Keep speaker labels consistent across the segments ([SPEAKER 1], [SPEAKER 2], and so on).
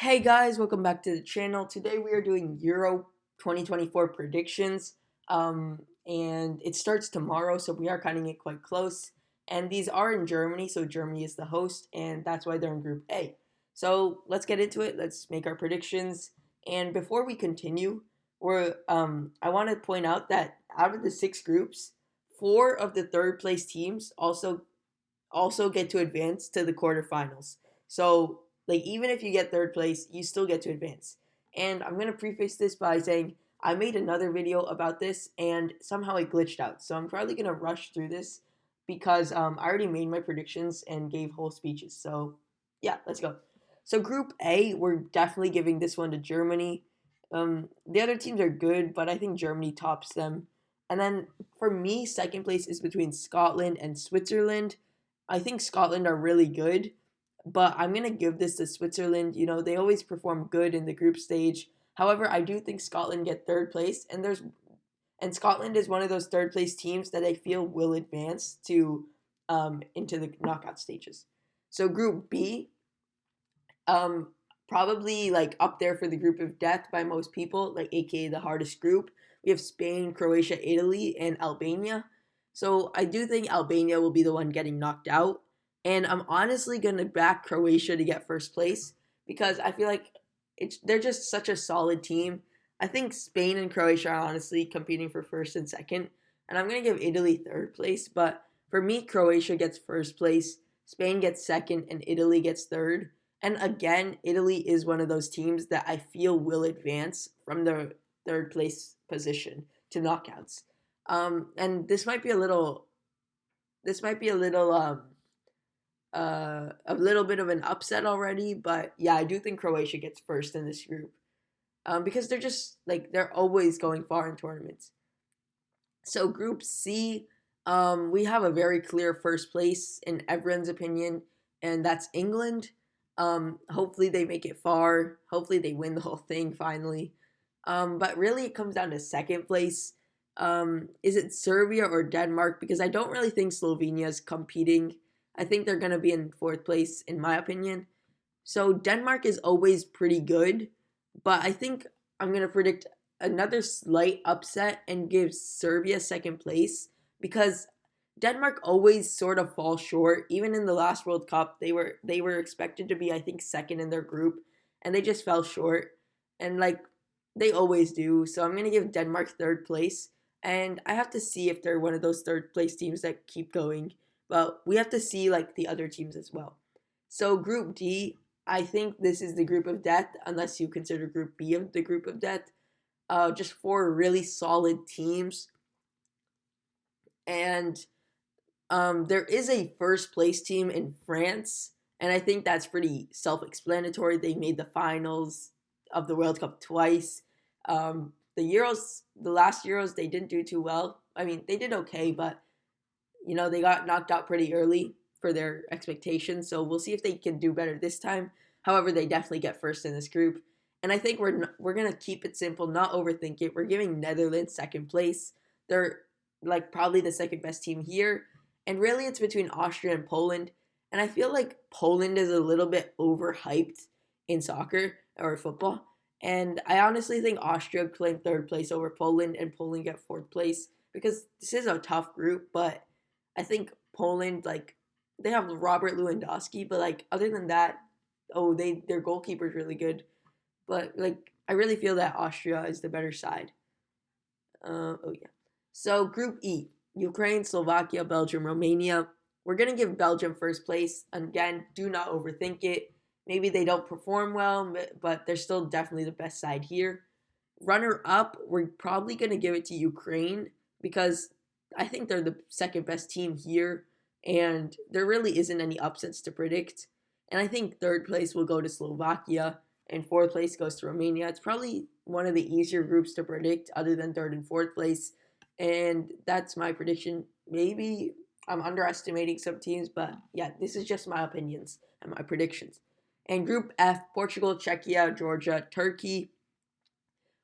[SPEAKER 1] Hey guys, welcome back to the channel. Today we are doing Euro 2024 predictions. And it starts tomorrow, so we are cutting it quite close. And these are in Germany, so Germany is the host, and that's why they're in Group A. So let's get into it. Let's make our predictions. And before we continue, I want to point out that out of the six groups, four of the third place teams also get to advance to the quarterfinals. So, like, even if you get third place, you still get to advance. And I'm going to preface this by saying I made another video about this and somehow it glitched out. So, I'm probably going to rush through this because I already made my predictions and gave whole speeches. So, yeah, let's go. So, Group A, we're definitely giving this one to Germany. The other teams are good, but I think Germany tops them. And then for me, second place is between Scotland and Switzerland. I think Scotland are really good, but I'm going to give this to Switzerland. You know, they always perform good in the group stage. However, I do think Scotland get third place, and Scotland is one of those third place teams that I feel will advance to into the knockout stages. So Group B, um, probably like up there for the group of death by most people, like aka the hardest group. We have Spain, Croatia, Italy, and Albania. So I do think Albania will be the one getting knocked out. And I'm honestly gonna back Croatia to get first place because I feel like they're just such a solid team. I think Spain and Croatia are honestly competing for first and second. And I'm gonna give Italy third place, but for me, Croatia gets first place, Spain gets second, and Italy gets third. And again, Italy is one of those teams that I feel will advance from the third place position to knockouts. And this might be a little bit of an upset already, but yeah, I do think Croatia gets first in this group because they're just like they're always going far in tournaments. So Group C, we have a very clear first place in everyone's opinion, and that's England. Hopefully they make it far. Hopefully they win the whole thing finally. But really, it comes down to second place. Is it Serbia or Denmark? Because I don't really think Slovenia is competing. I think they're going to be in fourth place, in my opinion. So Denmark is always pretty good, but I think I'm going to predict another slight upset and give Serbia second place because Denmark always sort of falls short. Even in the last World Cup, they were expected to be, I think, second in their group, and they just fell short. And like they always do. So I'm gonna give Denmark third place. And I have to see if they're one of those third place teams that keep going. But we have to see like the other teams as well. So Group D, I think this is the group of death, unless you consider Group B of the group of death. Just four really solid teams. And there is a first place team in France, and I think that's pretty self explanatory. They made the finals of the World Cup twice. The last Euros, they didn't do too well. I mean, they did okay, but you know, they got knocked out pretty early for their expectations. So we'll see if they can do better this time. However, they definitely get first in this group. And I think we're gonna keep it simple, not overthink it. We're giving Netherlands second place. They're like probably the second best team here, and really it's between Austria and Poland. And I feel like Poland is a little bit overhyped in soccer or football. And I honestly think Austria claim third place over Poland, and Poland get fourth place because this is a tough group. But I think Poland, like, they have Robert Lewandowski, but like other than that, their goalkeeper is really good. But like I really feel that Austria is the better side. Oh yeah. So Group E, Ukraine, Slovakia, Belgium, Romania. We're gonna give Belgium first place. And again, do not overthink it. Maybe they don't perform well, but they're still definitely the best side here. Runner up, we're probably gonna give it to Ukraine because I think they're the second best team here, and there really isn't any upsets to predict. And I think third place will go to Slovakia, and fourth place goes to Romania. It's probably one of the easier groups to predict, other than third and fourth place. And that's my prediction. Maybe I'm underestimating some teams, but yeah, this is just my opinions and my predictions. And Group F, Portugal, Czechia, Georgia, Turkey.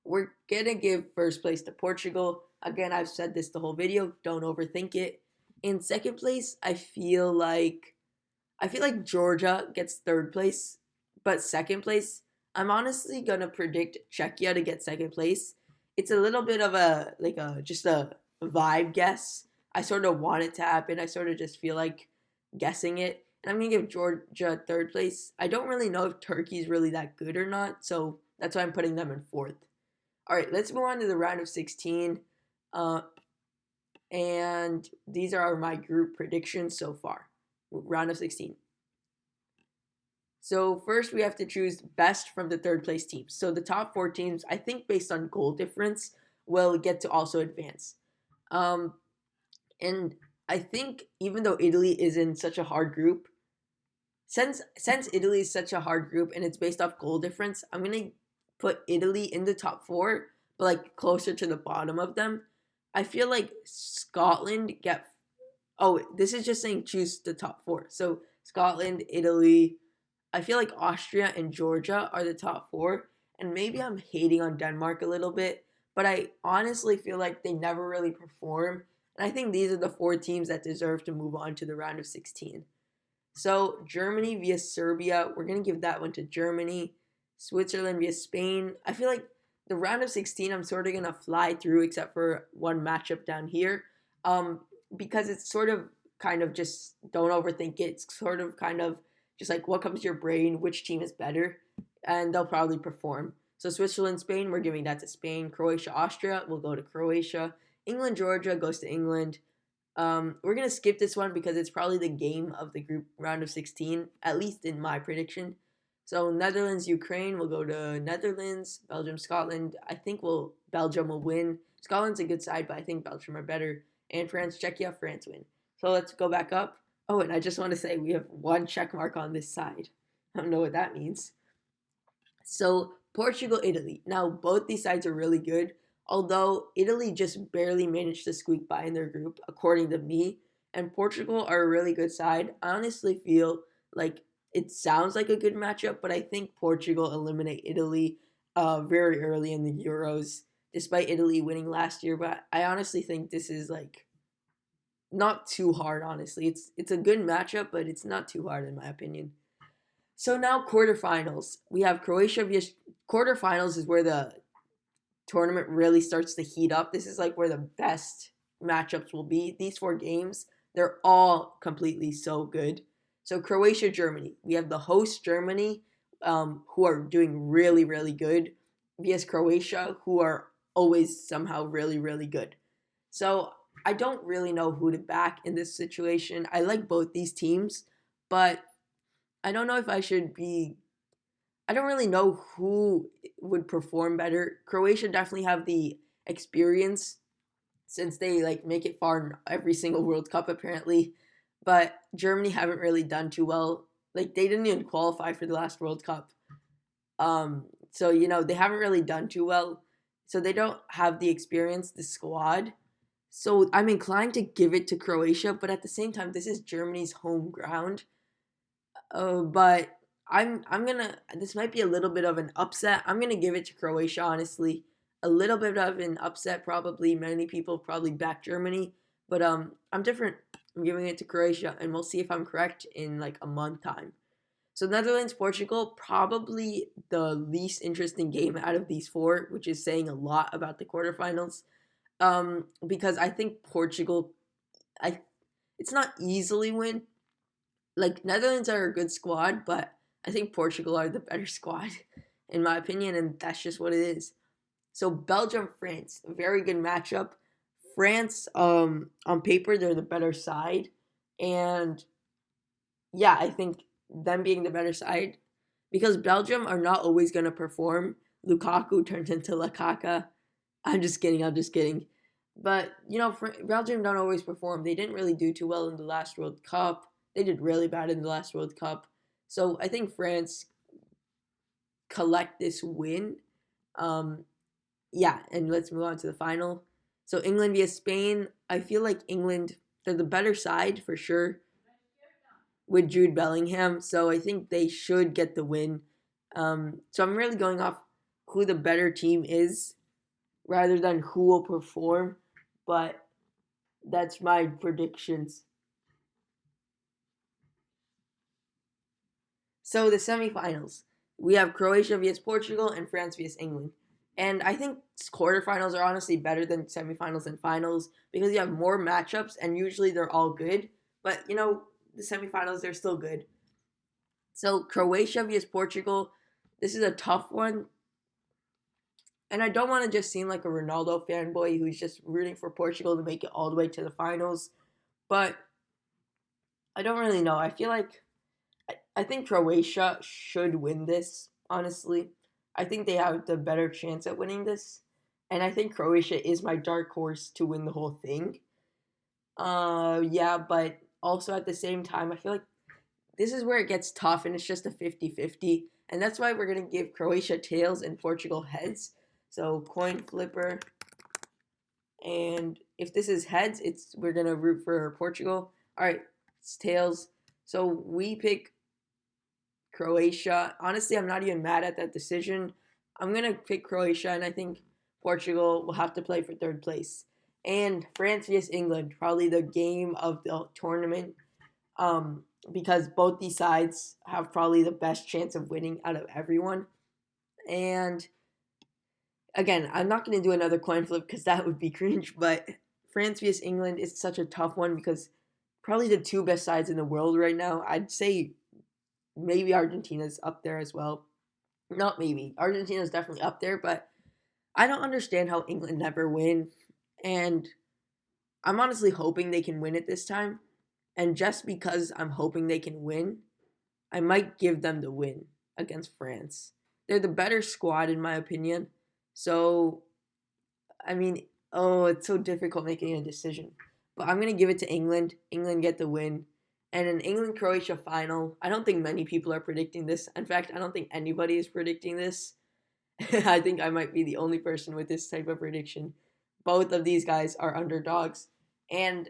[SPEAKER 1] We're going to give first place to Portugal. Again, I've said this the whole video. Don't overthink it. In second place, I feel like Georgia gets third place, but second place, I'm honestly gonna predict Czechia to get second place. It's a little bit of a like a just a vibe guess. I sort of want it to happen. I sort of just feel like guessing it. And I'm gonna give Georgia third place. I don't really know if Turkey's really that good or not, so that's why I'm putting them in fourth. All right, let's move on to the round of 16. Uh, and these are my group predictions so far. Round of 16. So first we have to choose best from the third place teams. So the top four teams, I think based on goal difference, will get to also advance. Um, and I think even though Italy is in such a hard group, since Italy is such a hard group and it's based off goal difference, I'm gonna put Italy in the top four, but like closer to the bottom of them. I feel like Scotland get. Oh, this is just saying choose the top four. So Scotland, Italy, I feel like Austria and Georgia are the top four, and maybe I'm hating on Denmark a little bit, but I honestly feel like they never really perform, and I think these are the four teams that deserve to move on to the round of 16. So Germany via Serbia, we're gonna give that one to Germany. Switzerland via Spain. I feel like the round of 16, I'm sort of gonna fly through, except for one matchup down here, because it's sort of kind of just don't overthink it. It's sort of kind of just like what comes to your brain, which team is better, and they'll probably perform. So Switzerland, Spain, we're giving that to Spain. Croatia, Austria, we'll go to Croatia. England, Georgia goes to England. We're gonna skip this one because it's probably the game of the group round of 16, at least in my prediction. So Netherlands, Ukraine will go to Netherlands. Belgium, Scotland. I think Belgium will win. Scotland's a good side, but I think Belgium are better. And France, Czechia, France win. So let's go back up. Oh, and I just want to say we have one check mark on this side. I don't know what that means. So Portugal, Italy. Now both these sides are really good, although Italy just barely managed to squeak by in their group, according to me. And Portugal are a really good side. I honestly feel like it sounds like a good matchup, but I think Portugal eliminate Italy very early in the Euros, despite Italy winning last year. But I honestly think this is like not too hard. Honestly, it's a good matchup, but it's not too hard in my opinion. So now quarterfinals. We have Croatia via quarterfinals is where the tournament really starts to heat up. This is like where the best matchups will be. These four games, they're all completely so good. So Croatia, Germany. We have the host Germany, who are doing really, really good, vs Croatia, who are always somehow really, really good. So I don't really know who to back in this situation. I like both these teams, but I don't know if I should be. I don't really know who would perform better. Croatia definitely have the experience since they like make it far in every single World Cup apparently, but Germany haven't really done too well. Like they didn't even qualify for the last World Cup. So they haven't really done too well. So they don't have the experience, the squad. So I'm inclined to give it to Croatia, but at the same time, this is Germany's home ground. But I'm gonna. This might be a little bit of an upset. I'm gonna give it to Croatia. Honestly, a little bit of an upset. Probably many people probably back Germany, but I'm different. I'm giving it to Croatia, and we'll see if I'm correct in like a month time. So Netherlands, Portugal, probably the least interesting game out of these four, which is saying a lot about the quarterfinals. Because I think Portugal, I it's not easily win, like Netherlands are a good squad, but I think Portugal are the better squad, in my opinion, and that's just what it is. So Belgium, France, a very good matchup. France, on paper, they're the better side, and yeah, I think them being the better side, because Belgium are not always gonna perform. Lukaku turns into Lakaka. I'm just kidding. I'm just kidding. But Belgium don't always perform. They didn't really do too well in the last World Cup. They did really bad in the last World Cup. So I think France collect this win. Um, yeah, and let's move on to the final. So England via Spain. I feel like England, they're the better side for sure with Jude Bellingham. So I think they should get the win. So I'm really going off who the better team is rather than who will perform. But that's my predictions. So the semifinals, we have Croatia vs Portugal and France vs England. And I think quarterfinals are honestly better than semifinals and finals because you have more matchups and usually they're all good. But the semifinals they're still good. So Croatia vs Portugal, this is a tough one. And I don't want to just seem like a Ronaldo fanboy who's just rooting for Portugal to make it all the way to the finals. But I don't really know. I feel like I think Croatia should win this, honestly. I think they have the better chance at winning this. And I think Croatia is my dark horse to win the whole thing. Yeah, but also at the same time, I feel like this is where it gets tough and it's just a 50-50. And that's why we're going to give Croatia tails and Portugal heads. So coin flipper. And if this is heads, we're going to root for Portugal. All right, it's tails. So we pick Croatia. Honestly, I'm not even mad at that decision. I'm going to pick Croatia, and I think Portugal will have to play for third place. And France vs. England, probably the game of the tournament, because both these sides have probably the best chance of winning out of everyone. And again, I'm not going to do another coin flip because that would be cringe, but France vs. England is such a tough one because probably the two best sides in the world right now. I'd say maybe Argentina's up there as well. Not maybe. Argentina's definitely up there, but I don't understand how England never win. And I'm honestly hoping they can win it this time. And just because I'm hoping they can win, I might give them the win against France. They're the better squad, in my opinion. So, I mean, it's so difficult making a decision. But I'm going to give it to England. England get the win. And an England-Croatia final, I don't think many people are predicting this. In fact, I don't think anybody is predicting this. I think I might be the only person with this type of prediction. Both of these guys are underdogs. And,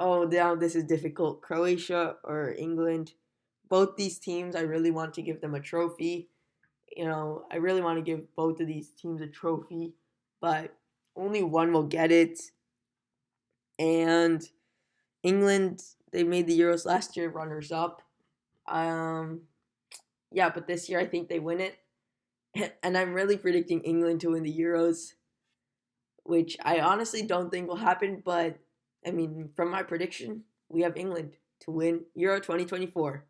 [SPEAKER 1] now this is difficult. Croatia or England. Both these teams, I really want to give them a trophy. I really want to give both of these teams a trophy. But only one will get it. And England, they made the Euros last year, runners up. Yeah, but this year I think they win it. And I'm really predicting England to win the Euros, which I honestly don't think will happen. But, I mean, from my prediction, we have England to win Euro 2024.